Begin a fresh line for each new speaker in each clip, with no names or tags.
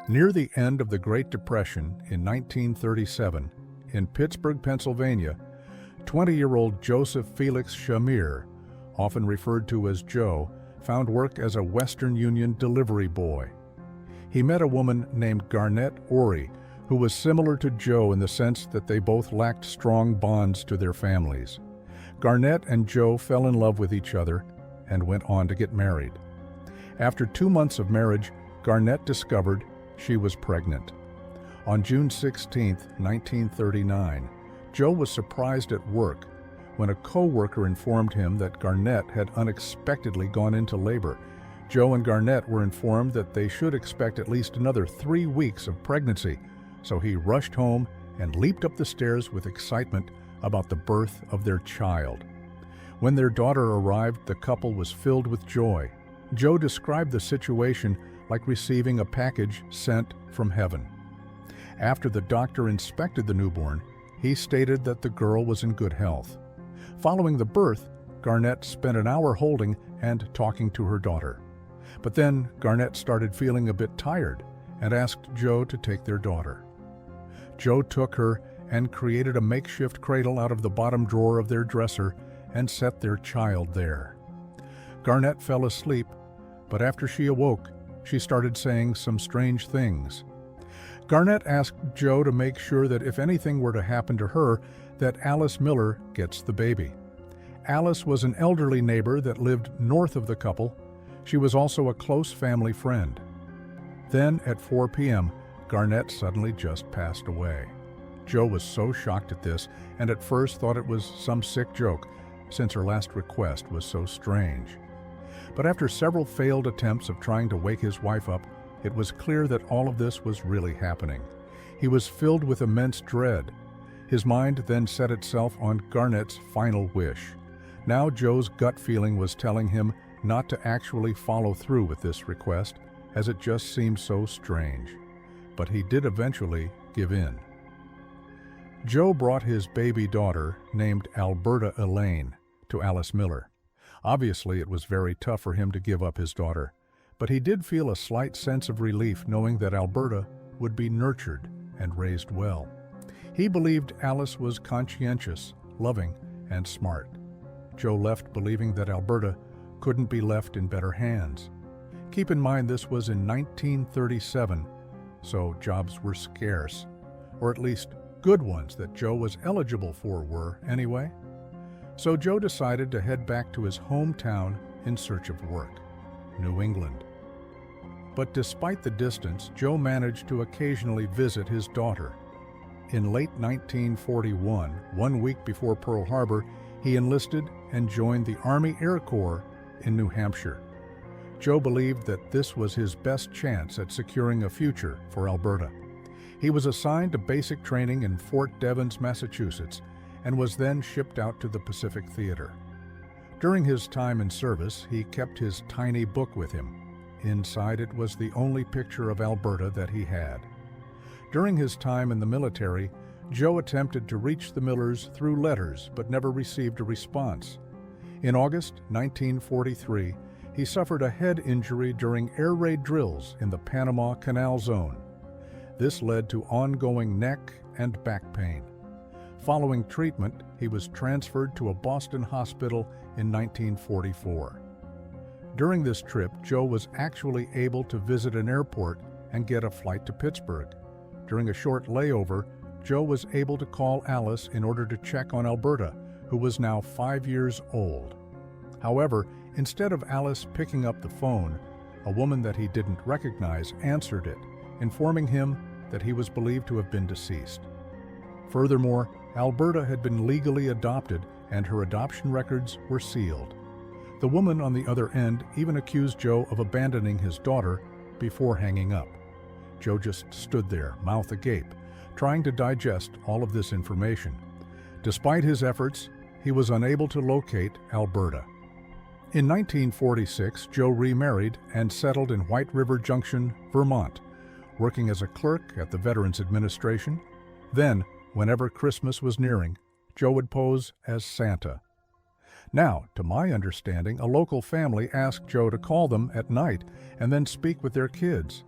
Near the end of the Great Depression in 1937, in Pittsburgh, Pennsylvania, 20-year-old Joseph Felix Schambier, often referred to as Joe, found work as a Western Union delivery boy. He met a woman named Garnett Ory, who was similar to Joe in the sense that they both lacked strong bonds to their families. Garnett and Joe fell in love with each other and went on to get married. After 2 months of marriage, Garnett discovered she was pregnant. On June 16, 1939, Joe was surprised at work when a co-worker informed him that Garnett had unexpectedly gone into labor. Joe and Garnett were informed that they should expect at least another 3 weeks of pregnancy, so he rushed home and leaped up the stairs with excitement about the birth of their child. When their daughter arrived, the couple was filled with joy. Joe described the situation like receiving a package sent from heaven. After the doctor inspected the newborn, he stated that the girl was in good health. Following the birth, Garnett spent an hour holding and talking to her daughter. But then Garnett started feeling a bit tired and asked Joe to take their daughter. Joe took her and created a makeshift cradle out of the bottom drawer of their dresser and set their child there. Garnett fell asleep, but after she awoke, she started saying some strange things. Garnett asked Joe to make sure that if anything were to happen to her, that Alice Miller gets the baby. Alice was an elderly neighbor that lived north of the couple. She was also a close family friend. Then at 4 p.m., Garnett suddenly just passed away. Joe was so shocked at this and at first thought it was some sick joke, since her last request was so strange. But after several failed attempts of trying to wake his wife up, it was clear that all of this was really happening. He was filled with immense dread. His mind then set itself on Garnett's final wish. Now Joe's gut feeling was telling him not to actually follow through with this request, as it just seemed so strange. But he did eventually give in. Joe brought his baby daughter, named Alberta Elaine, to Alice Miller. Obviously, it was very tough for him to give up his daughter, but he did feel a slight sense of relief knowing that Alberta would be nurtured and raised well. He believed Alice was conscientious, loving, and smart. Joe left believing that Alberta couldn't be left in better hands. Keep in mind this was in 1937, so jobs were scarce, or at least good ones that Joe was eligible for were anyway. So Joe decided to head back to his hometown in search of work, New England. But despite the distance, Joe managed to occasionally visit his daughter. In late 1941, 1 week before Pearl Harbor, he enlisted and joined the Army Air Corps in New Hampshire. Joe believed that this was his best chance at securing a future for Alberta. He was assigned to basic training in Fort Devens, Massachusetts, and was then shipped out to the Pacific Theater. During his time in service, he kept his tiny book with him. Inside it was the only picture of Alberta that he had. During his time in the military, Joe attempted to reach the Millers through letters but never received a response. In August 1943, he suffered a head injury during air raid drills in the Panama Canal Zone. This led to ongoing neck and back pain. Following treatment, he was transferred to a Boston hospital in 1944. During this trip, Joe was actually able to visit an airport and get a flight to Pittsburgh. During a short layover, Joe was able to call Alice in order to check on Alberta, who was now 5 years old. However, instead of Alice picking up the phone, a woman that he didn't recognize answered it, informing him that he was believed to have been deceased. Furthermore, Alberta had been legally adopted and her adoption records were sealed. The woman on the other end even accused Joe of abandoning his daughter before hanging up. Joe just stood there, mouth agape, trying to digest all of this information. Despite his efforts, he was unable to locate Alberta. In 1946, Joe remarried and settled in White River Junction, Vermont, working as a clerk at the Veterans Administration. Then, whenever Christmas was nearing, Joe would pose as Santa. Now, to my understanding, a local family asked Joe to call them at night and then speak with their kids.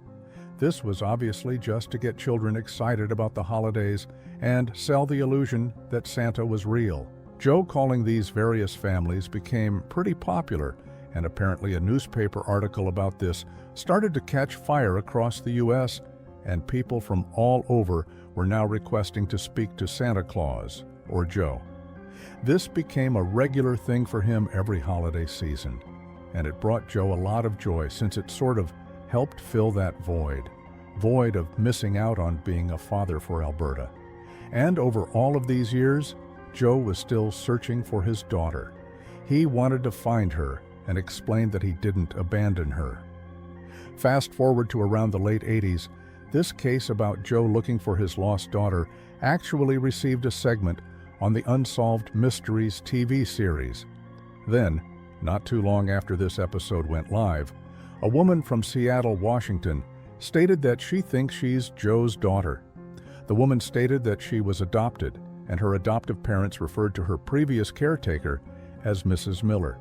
This was obviously just to get children excited about the holidays and sell the illusion that Santa was real. Joe calling these various families became pretty popular, and apparently a newspaper article about this started to catch fire across the U.S., and people from all over were now requesting to speak to Santa Claus, or Joe. This became a regular thing for him every holiday season, and it brought Joe a lot of joy since it sort of helped fill that void of missing out on being a father for Alberta. And over all of these years, Joe was still searching for his daughter. He wanted to find her and explained that he didn't abandon her. Fast forward to around the late 80s, this case about Joe looking for his lost daughter actually received a segment on the Unsolved Mysteries TV series. Then, not too long after this episode went live, a woman from Seattle, Washington, stated that she thinks she's Joe's daughter. The woman stated that she was adopted, and her adoptive parents referred to her previous caretaker as Mrs. Miller.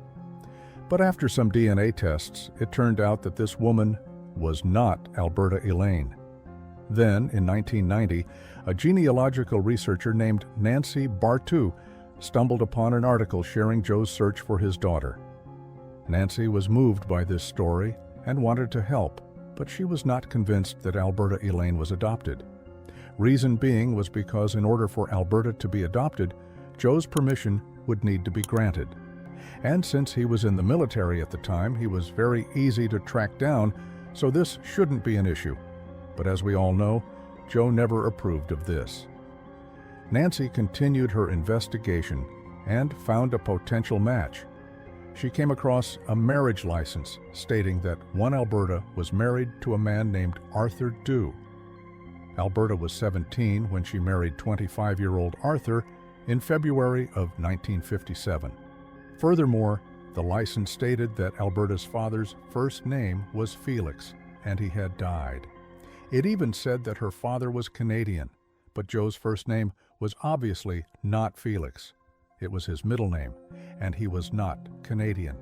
But after some DNA tests, it turned out that this woman was not Alberta Elaine. Then, in 1990, a genealogical researcher named Nancy Bartu stumbled upon an article sharing Joe's search for his daughter. Nancy was moved by this story and wanted to help, but she was not convinced that Alberta Elaine was adopted. Reason being was because in order for Alberta to be adopted, Joe's permission would need to be granted. And since he was in the military at the time, he was very easy to track down, so this shouldn't be an issue. But as we all know, Joe never approved of this. Nancy continued her investigation and found a potential match. She came across a marriage license stating that one Alberta was married to a man named Arthur Dew. Alberta was 17 when she married 25-year-old Arthur in February of 1957. Furthermore, the license stated that Alberta's father's first name was Felix, and he had died. It even said that her father was Canadian, but Joe's first name was obviously not Felix. It was his middle name, and he was not Canadian.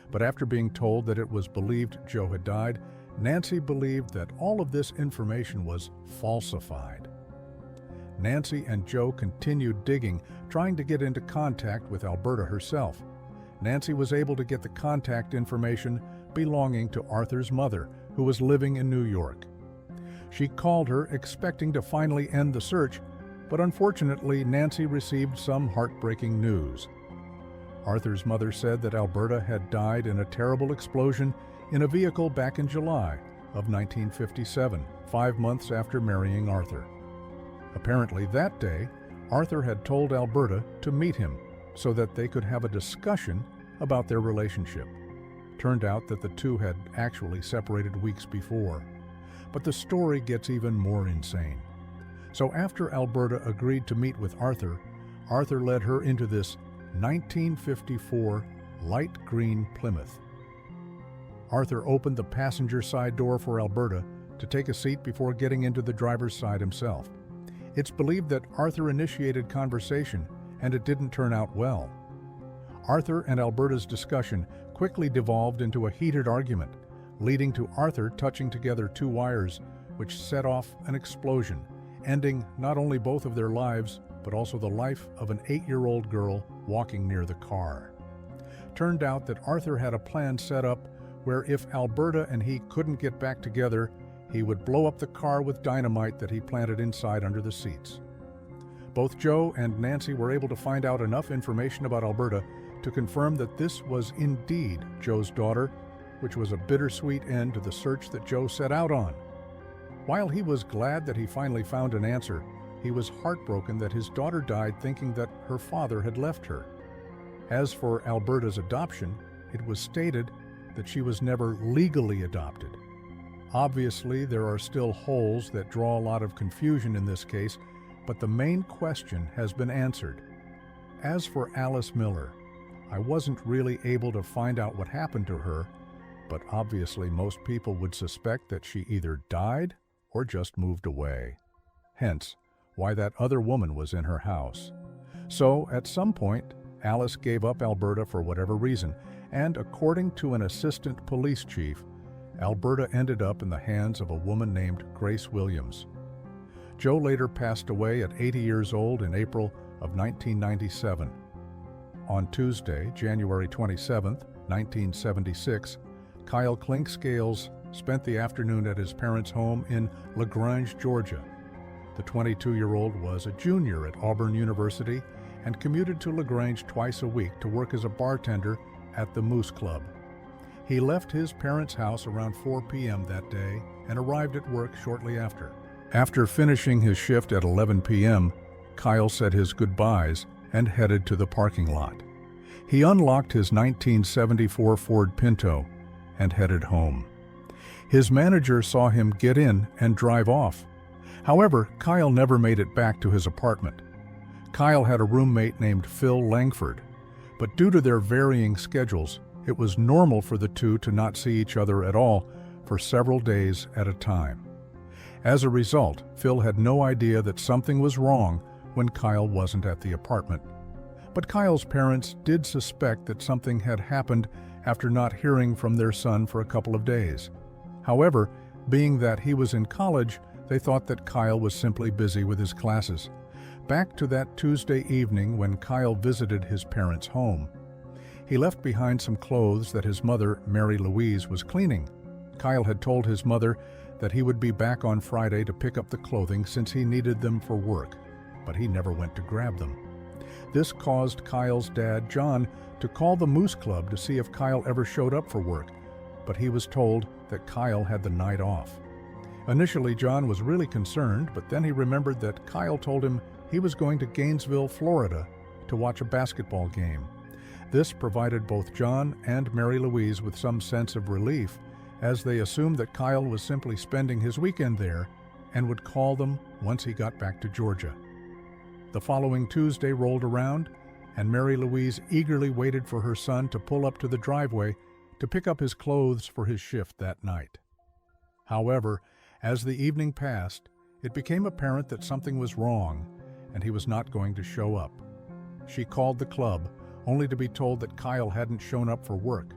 But after being told that it was believed Joe had died, Nancy believed that all of this information was falsified. Nancy and Joe continued digging, trying to get into contact with Alberta herself. Nancy was able to get the contact information belonging to Arthur's mother, who was living in New York. She called her, expecting to finally end the search, but unfortunately, Nancy received some heartbreaking news. Arthur's mother said that Alberta had died in a terrible explosion in a vehicle back in July of 1957, 5 months after marrying Arthur. Apparently that day, Arthur had told Alberta to meet him so that they could have a discussion about their relationship. Turned out that the two had actually separated weeks before. But the story gets even more insane. So after Alberta agreed to meet with Arthur, Arthur led her into this 1954 light green Plymouth. Arthur opened the passenger side door for Alberta to take a seat before getting into the driver's side himself. It's believed that Arthur initiated conversation, and it didn't turn out well. Arthur and Alberta's discussion quickly devolved into a heated argument, leading to Arthur touching together two wires, which set off an explosion, ending not only both of their lives, but also the life of an 8-year-old girl walking near the car. Turned out that Arthur had a plan set up where if Alberta and he couldn't get back together, he would blow up the car with dynamite that he planted inside under the seats. Both Joe and Nancy were able to find out enough information about Alberta to confirm that this was indeed Joe's daughter, which was a bittersweet end to the search that Joe set out on. While he was glad that he finally found an answer, he was heartbroken that his daughter died thinking that her father had left her. As for Alberta's adoption, it was stated that she was never legally adopted. Obviously, there are still holes that draw a lot of confusion in this case, but the main question has been answered. As for Alice Miller, I wasn't really able to find out what happened to her, but obviously most people would suspect that she either died or just moved away. Hence, why that other woman was in her house. So, at some point, Alice gave up Alberta for whatever reason, and according to an assistant police chief, Alberta ended up in the hands of a woman named Grace Williams. Joe later passed away at 80 years old in April of 1997. On Tuesday, January 27, 1976, Kyle Clinkscales spent the afternoon at his parents' home in LaGrange, Georgia. The 22-year-old was a junior at Auburn University and commuted to LaGrange twice a week to work as a bartender at the Moose Club. He left his parents' house around 4 p.m. that day and arrived at work shortly after. After finishing his shift at 11 p.m., Kyle said his goodbyes and headed to the parking lot. He unlocked his 1974 Ford Pinto and headed home. His manager saw him get in and drive off. However, Kyle never made it back to his apartment. Kyle had a roommate named Phil Langford, but due to their varying schedules, it was normal for the two to not see each other at all for several days at a time. As a result, Phil had no idea that something was wrong when Kyle wasn't at the apartment. But Kyle's parents did suspect that something had happened after not hearing from their son for a couple of days. However, being that he was in college, they thought that Kyle was simply busy with his classes. Back to that Tuesday evening when Kyle visited his parents' home. He left behind some clothes that his mother, Mary Louise, was cleaning. Kyle had told his mother that he would be back on Friday to pick up the clothing since he needed them for work, but he never went to grab them. This caused Kyle's dad, John, to call the Moose Club to see if Kyle ever showed up for work, but he was told that Kyle had the night off. Initially, John was really concerned, but then he remembered that Kyle told him he was going to Gainesville, Florida, to watch a basketball game. This provided both John and Mary Louise with some sense of relief, as they assumed that Kyle was simply spending his weekend there and would call them once he got back to Georgia. The following Tuesday rolled around, and Mary Louise eagerly waited for her son to pull up to the driveway to pick up his clothes for his shift that night. However, as the evening passed, it became apparent that something was wrong, and he was not going to show up. She called the club, only to be told that Kyle hadn't shown up for work.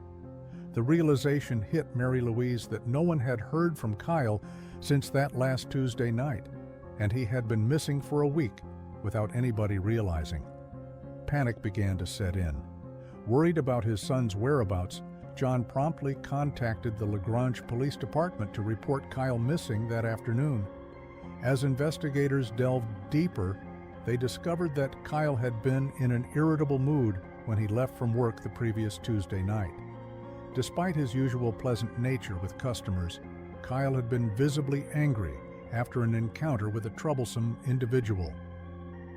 The realization hit Mary Louise that no one had heard from Kyle since that last Tuesday night, and he had been missing for a week without anybody realizing. Panic began to set in. Worried about his son's whereabouts, John promptly contacted the LaGrange Police Department to report Kyle missing that afternoon. As investigators delved deeper, they discovered that Kyle had been in an irritable mood when he left from work the previous Tuesday night. Despite his usual pleasant nature with customers, Kyle had been visibly angry after an encounter with a troublesome individual.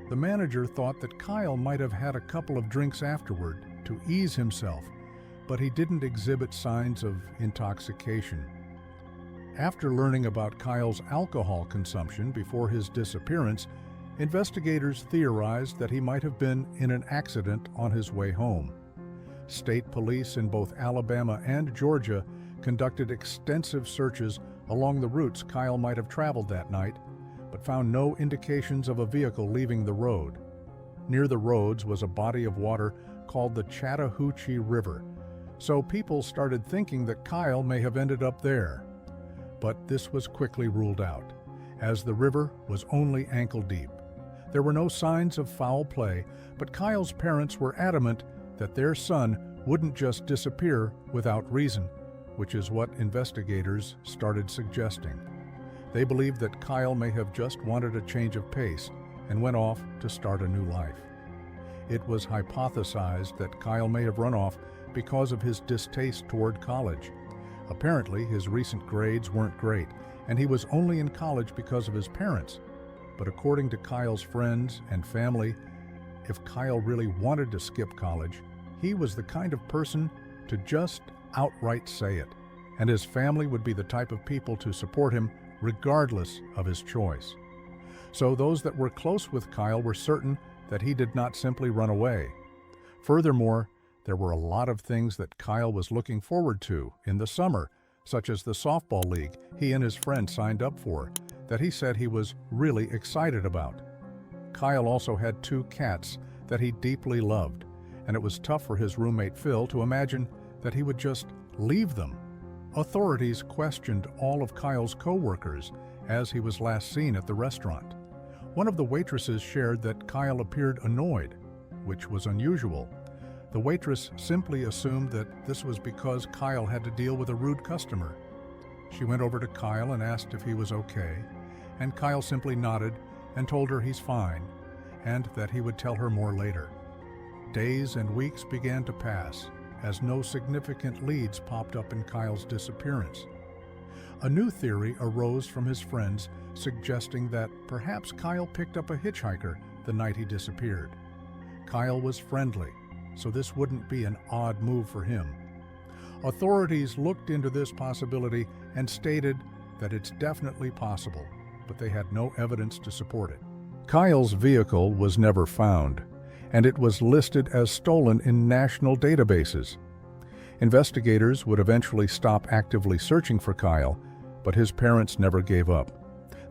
The manager thought that Kyle might have had a couple of drinks afterward to ease himself, but he didn't exhibit signs of intoxication. After learning about Kyle's alcohol consumption before his disappearance, investigators theorized that he might have been in an accident on his way home. State police in both Alabama and Georgia conducted extensive searches along the routes Kyle might have traveled that night, but found no indications of a vehicle leaving the road. Near the roads was a body of water called the Chattahoochee River, so people started thinking that Kyle may have ended up there. But this was quickly ruled out, as the river was only ankle deep. There were no signs of foul play, but Kyle's parents were adamant that their son wouldn't just disappear without reason, which is what investigators started suggesting. They believed that Kyle may have just wanted a change of pace and went off to start a new life. It was hypothesized that Kyle may have run off because of his distaste toward college. Apparently, his recent grades weren't great, and he was only in college because of his parents. But according to Kyle's friends and family, if Kyle really wanted to skip college, he was the kind of person to just outright say it, and his family would be the type of people to support him regardless of his choice. So those that were close with Kyle were certain that he did not simply run away. Furthermore, there were a lot of things that Kyle was looking forward to in the summer, such as the softball league he and his friend signed up for, that he said he was really excited about. Kyle also had 2 cats that he deeply loved, and it was tough for his roommate Phil to imagine that he would just leave them. Authorities questioned all of Kyle's co-workers as he was last seen at the restaurant. One of the waitresses shared that Kyle appeared annoyed, which was unusual. The waitress simply assumed that this was because Kyle had to deal with a rude customer. She went over to Kyle and asked if he was okay, and Kyle simply nodded and told her he's fine, and that he would tell her more later. Days and weeks began to pass, as no significant leads popped up in Kyle's disappearance. A new theory arose from his friends, suggesting that perhaps Kyle picked up a hitchhiker the night he disappeared. Kyle was friendly, so this wouldn't be an odd move for him. Authorities looked into this possibility and stated that it's definitely possible, but they had no evidence to support it. Kyle's vehicle was never found, and it was listed as stolen in national databases. Investigators would eventually stop actively searching for Kyle, but his parents never gave up.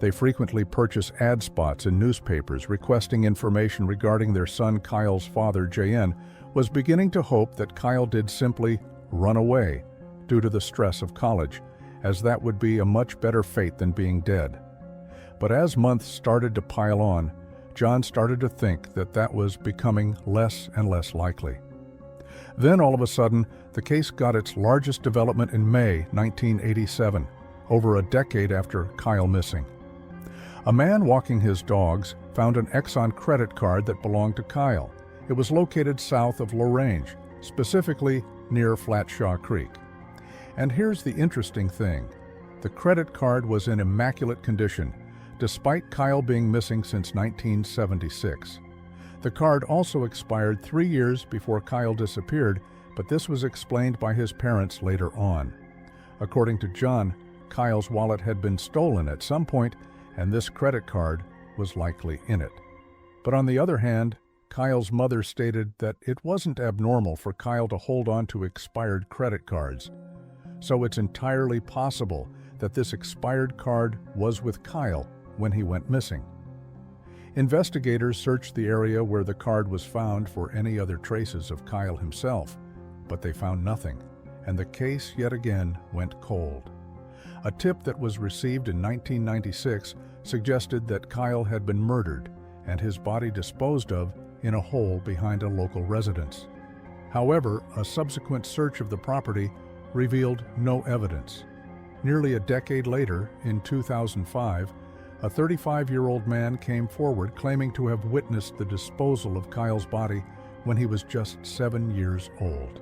They frequently purchased ad spots in newspapers requesting information regarding their son. Kyle's father, J.N., was beginning to hope that Kyle did simply run away due to the stress of college, as that would be a much better fate than being dead. But as months started to pile on, John started to think that that was becoming less and less likely. Then all of a sudden, the case got its largest development in May 1987, over a decade after Kyle missing. A man walking his dogs found an Exxon credit card that belonged to Kyle. It was located south of Lorange, specifically near Flatshaw Creek. And here's the interesting thing. The credit card was in immaculate condition, despite Kyle being missing since 1976. The card also expired 3 years before Kyle disappeared, but this was explained by his parents later on. According to John, Kyle's wallet had been stolen at some point, and this credit card was likely in it. But on the other hand, Kyle's mother stated that it wasn't abnormal for Kyle to hold on to expired credit cards. So it's entirely possible that this expired card was with Kyle when he went missing. Investigators searched the area where the card was found for any other traces of Kyle himself, but they found nothing, and the case yet again went cold. A tip that was received in 1996 suggested that Kyle had been murdered and his body disposed of in a hole behind a local residence. However, a subsequent search of the property revealed no evidence. Nearly a decade later, in 2005, a 35-year-old man came forward claiming to have witnessed the disposal of Kyle's body when he was just 7 years old.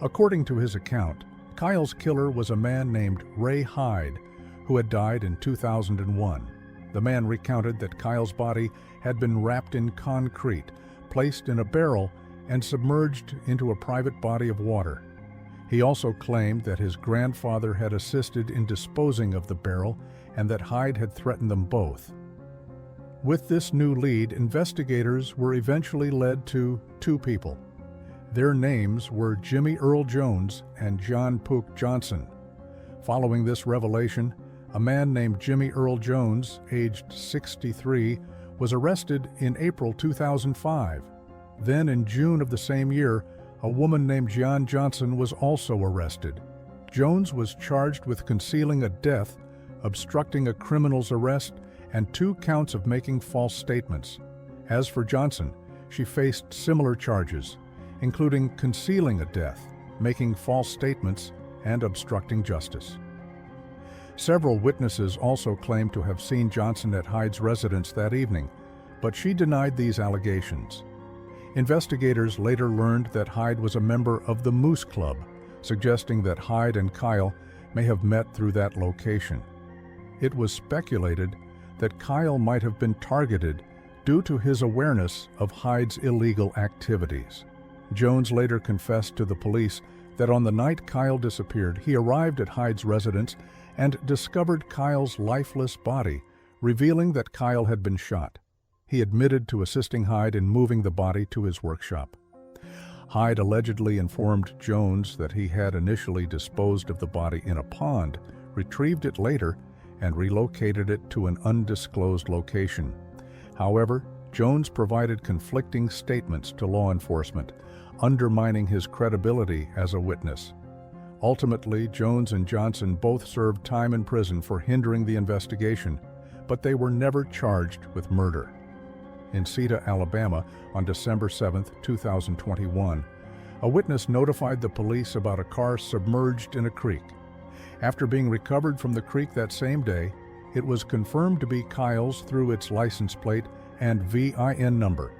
According to his account, Kyle's killer was a man named Ray Hyde, who had died in 2001. The man recounted that Kyle's body had been wrapped in concrete, placed in a barrel, and submerged into a private body of water. He also claimed that his grandfather had assisted in disposing of the barrel and that Hyde had threatened them both. With this new lead, investigators were eventually led to two people. Their names were Jimmy Earl Jones and John Pook Johnson. Following this revelation, a man named Jimmy Earl Jones, aged 63, was arrested in April 2005. Then in June of the same year, a woman named Jean Johnson was also arrested. Jones was charged with concealing a death, obstructing a criminal's arrest, and 2 counts of making false statements. As for Johnson, she faced similar charges, including concealing a death, making false statements, and obstructing justice. Several witnesses also claimed to have seen Johnson at Hyde's residence that evening, but she denied these allegations. Investigators later learned that Hyde was a member of the Moose Club, suggesting that Hyde and Kyle may have met through that location. It was speculated that Kyle might have been targeted due to his awareness of Hyde's illegal activities. Jones later confessed to the police that on the night Kyle disappeared, he arrived at Hyde's residence and discovered Kyle's lifeless body, revealing that Kyle had been shot. He admitted to assisting Hyde in moving the body to his workshop. Hyde allegedly informed Jones that he had initially disposed of the body in a pond, retrieved it later, and relocated it to an undisclosed location. However, Jones provided conflicting statements to law enforcement, undermining his credibility as a witness. Ultimately, Jones and Johnson both served time in prison for hindering the investigation, but they were never charged with murder. In Cedar, Alabama, on December 7, 2021, a witness notified the police about a car submerged in a creek. After being recovered from the creek that same day, it was confirmed to be Kyle's through its license plate and VIN number.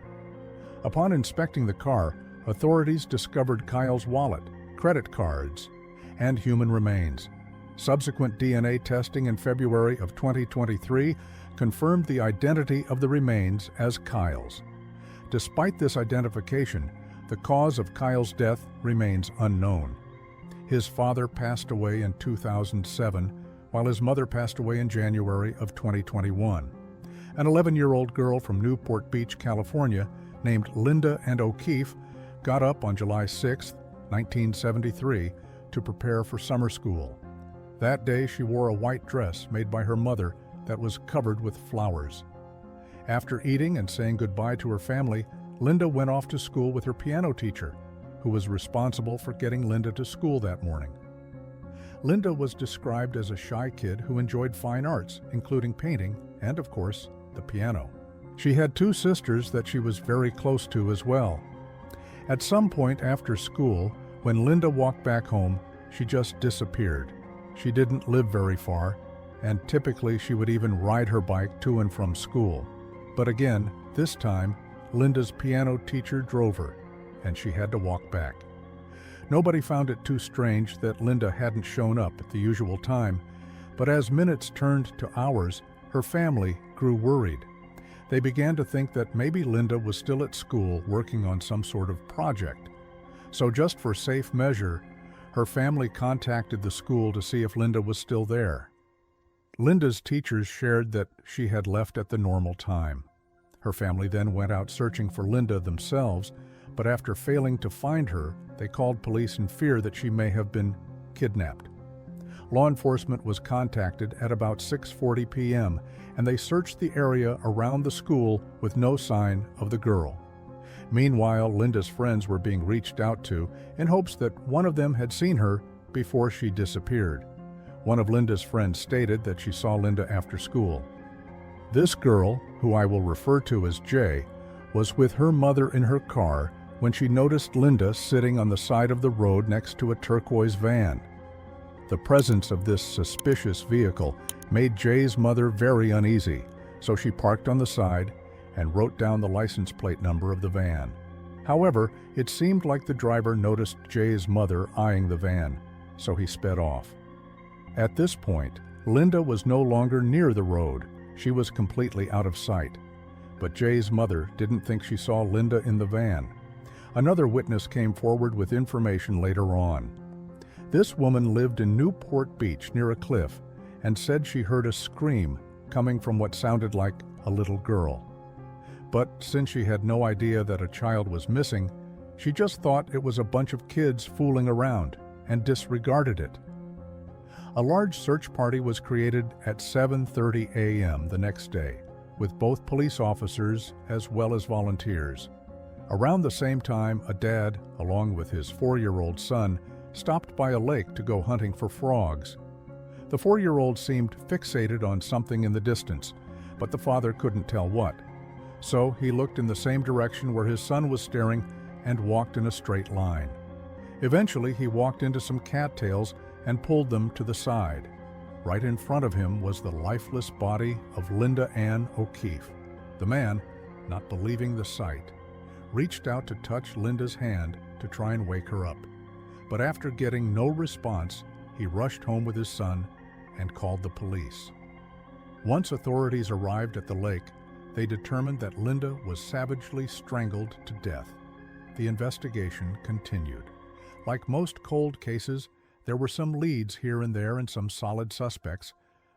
Upon inspecting the car, authorities discovered Kyle's wallet, credit cards, and human remains. Subsequent DNA testing in February of 2023 confirmed the identity of the remains as Kyle's. Despite this identification, the cause of Kyle's death remains unknown. His father passed away in 2007, while his mother passed away in January of 2021. An 11-year-old girl from Newport Beach, California, named Linda Ann O'Keefe, got up on July 6, 1973, to prepare for summer school. That day, she wore a white dress made by her mother that was covered with flowers. After eating and saying goodbye to her family, Linda went off to school with her piano teacher, who was responsible for getting Linda to school that morning. Linda was described as a shy kid who enjoyed fine arts, including painting and, of course, the piano. She had two sisters that she was very close to as well. At some point after school, when Linda walked back home, she just disappeared. She didn't live very far, and typically she would even ride her bike to and from school. But again, this time, Linda's piano teacher drove her, and she had to walk back. Nobody found it too strange that Linda hadn't shown up at the usual time, but as minutes turned to hours, her family grew worried. They began to think that maybe Linda was still at school working on some sort of project. So just for safe measure, her family contacted the school to see if Linda was still there. Linda's teachers shared that she had left at the normal time. Her family then went out searching for Linda themselves, but after failing to find her, they called police in fear that she may have been kidnapped. Law enforcement was contacted at about 6:40 p.m., and they searched the area around the school with no sign of the girl. Meanwhile, Linda's friends were being reached out to in hopes that one of them had seen her before she disappeared. One of Linda's friends stated that she saw Linda after school. This girl, who I will refer to as Jay, was with her mother in her car when she noticed Linda sitting on the side of the road next to a turquoise van. The presence of this suspicious vehicle made Jay's mother very uneasy, so she parked on the side and wrote down the license plate number of the van. However, it seemed like the driver noticed Jay's mother eyeing the van, so he sped off. At this point, Linda was no longer near the road. She was completely out of sight. But Jay's mother didn't think she saw Linda in the van. Another witness came forward with information later on. This woman lived in Newport Beach near a cliff and said she heard a scream coming from what sounded like a little girl. But since she had no idea that a child was missing, she just thought it was a bunch of kids fooling around and disregarded it. A large search party was created at 7:30 a.m. the next day, with both police officers as well as volunteers. Around the same time, a dad, along with his 4-year-old son, stopped by a lake to go hunting for frogs. The 4-year-old seemed fixated on something in the distance, but the father couldn't tell what. So he looked in the same direction where his son was staring and walked in a straight line. Eventually, he walked into some cattails and pulled them to the side. Right in front of him was the lifeless body of Linda Ann O'Keefe. The man, not believing the sight, reached out to touch Linda's hand to try and wake her up. But after getting no response, he rushed home with his son and called the police. Once authorities arrived at the lake, they determined that Linda was savagely strangled to death. The investigation continued. Like most cold cases, there were some leads here and there and some solid suspects,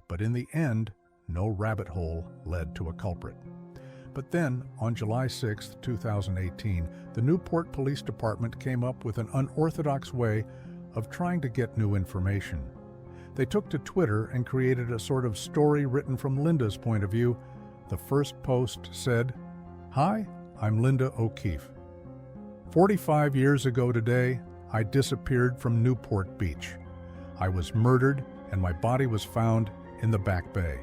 but in the end, no rabbit hole led to a culprit. But then, on July 6, 2018, the Newport Police Department came up with an unorthodox way of trying to get new information. They took to Twitter and created a sort of story written from Linda's point of view. The first post said, "Hi, I'm Linda O'Keefe. 45 years ago today, I disappeared from Newport Beach. I was murdered and my body was found in the Back Bay.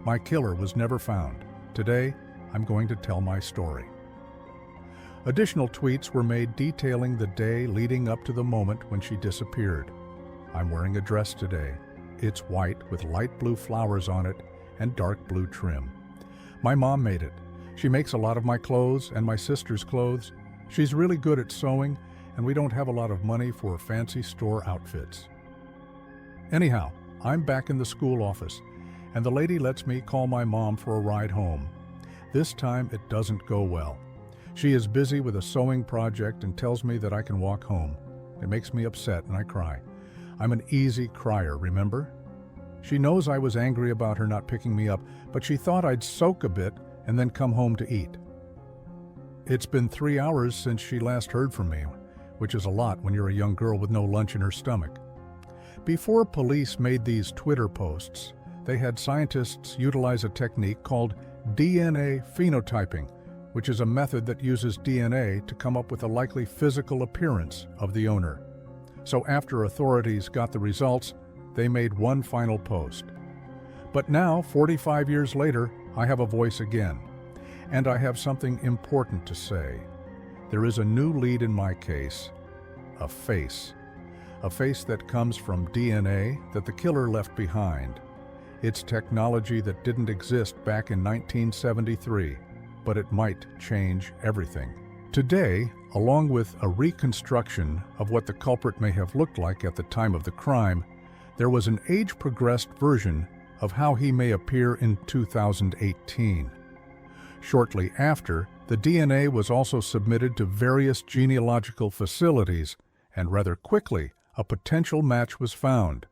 My killer was never found. Today, I'm going to tell my story. Additional tweets were made detailing the day leading up to the moment when she disappeared. I'm wearing a dress today. It's white with light blue flowers on it and dark blue trim. My mom made it. She makes a lot of my clothes and my sister's clothes. She's really good at sewing, and we don't have a lot of money for fancy store outfits. Anyhow, I'm back in the school office, and the lady lets me call my mom for a ride home. This time it doesn't go well. She is busy with a sewing project and tells me that I can walk home. It makes me upset and I cry. I'm an easy crier, remember? She knows I was angry about her not picking me up, but she thought I'd soak a bit and then come home to eat. It's been 3 hours since she last heard from me, which is a lot when you're a young girl with no lunch in her stomach. Before police made these Twitter posts, they had scientists utilize a technique called DNA phenotyping, which is a method that uses DNA to come up with a likely physical appearance of the owner. So after authorities got the results, they made one final post. But now, 45 years later, I have a voice again, and I have something important to say. There is a new lead in my case, a face that comes from DNA that the killer left behind. It's technology that didn't exist back in 1973, but it might change everything. Today, along with a reconstruction of what the culprit may have looked like at the time of the crime, there was an age-progressed version of how he may appear in 2018. Shortly after, the DNA was also submitted to various genealogical facilities, and rather quickly, a potential match was found.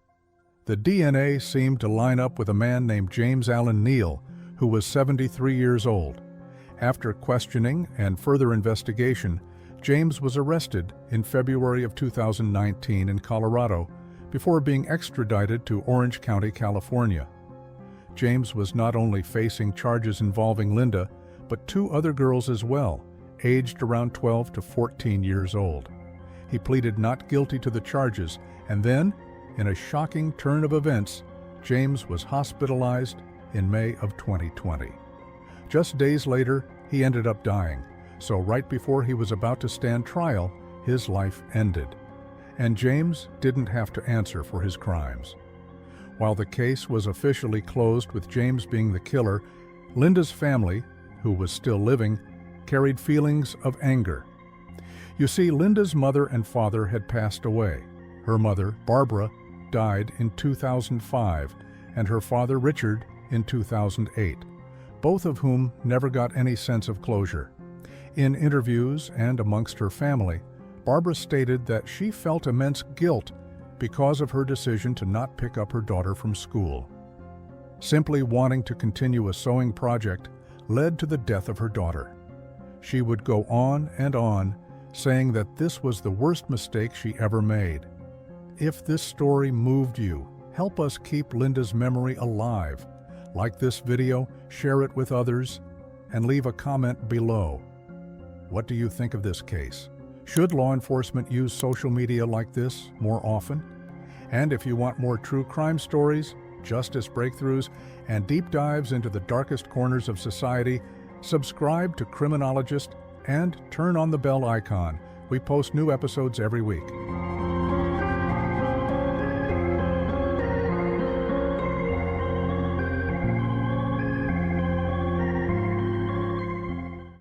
The DNA seemed to line up with a man named James Allen Neal, who was 73 years old. After questioning and further investigation, James was arrested in February of 2019 in Colorado before being extradited to Orange County, California. James was not only facing charges involving Linda, but 2 other girls as well, aged around 12 to 14 years old. He pleaded not guilty to the charges, and then, in a shocking turn of events, James was hospitalized in May of 2020. Just days later, he ended up dying, so right before he was about to stand trial, his life ended. And James didn't have to answer for his crimes. While the case was officially closed with James being the killer, Linda's family, who was still living, carried feelings of anger. You see, Linda's mother and father had passed away. Her mother, Barbara, died in 2005, and her father, Richard, in 2008, both of whom never got any sense of closure. In interviews and amongst her family, Barbara stated that she felt immense guilt because of her decision to not pick up her daughter from school. Simply wanting to continue a sewing project led to the death of her daughter. She would go on, saying that this was the worst mistake she ever made. If this story moved you, help us keep Linda's memory alive. Like this video, share it with others, and leave a comment below. What do you think of this case? Should law enforcement use social media like this more often? And if you want more true crime stories, justice breakthroughs, and deep dives into the darkest corners of society, subscribe to Criminologist and turn on the bell icon. We post new episodes every week.